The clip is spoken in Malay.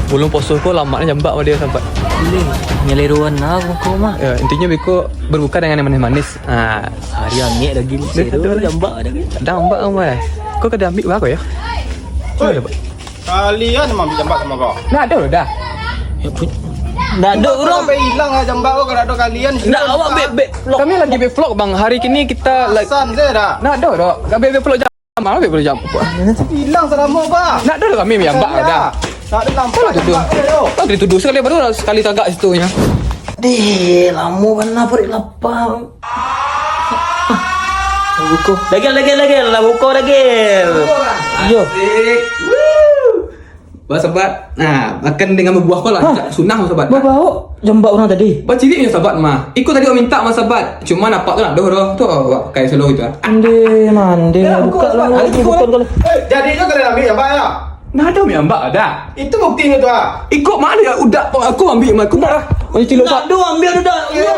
Belum poso ko lama ni jambak sama dia sahabat. Nyeleruan lah kau mah. Ya, intinya beko berbuka dengan yang manis-manis. Ah, Hari angin lagi seru jambak ada ke? jambak amai. Kau kada ambil berapa ya? Oi, kalian memang ambil jambak sama kau. Nah, ada loh dah. Ya pun. Ndak ada orang. Sampai hilang lah jambak kau kalau ada kalian. Ndak awak beb vlog. Kami lagi be vlog bang. Hari ini kita like San saya dah. nah ada dah. Kami be vlog jam. Mana be vlog jam? Hilang selama bah. Nak ada dah kami jambak dah. Tak ada lampu Kalau tuduh. Kalau dituduh sekali baru sekali tagak situ nya. Deh, lama kan lah perut lapar. Buku. Dagil lah buku dagil. Yo. Bah sahabat. Nah, makan dengan berbuah kau lah. Sunah sahabat. Bawa jambak orang tadi. Bah ciri punya sahabat mah. Ikut tadi awak minta sama sahabat. Cuma nampak tu nak dah. Tu awak pakai selalu itu ah. Mande. Buka lah lagi buka kau. Jadinya kalian ambil jambak ya? Nah ada miambak ada. Itu buktinya tu ah. Ikut mana ya udak aku ambil mah aku dah. Macam cilok Tak ada ambil dah. Ya,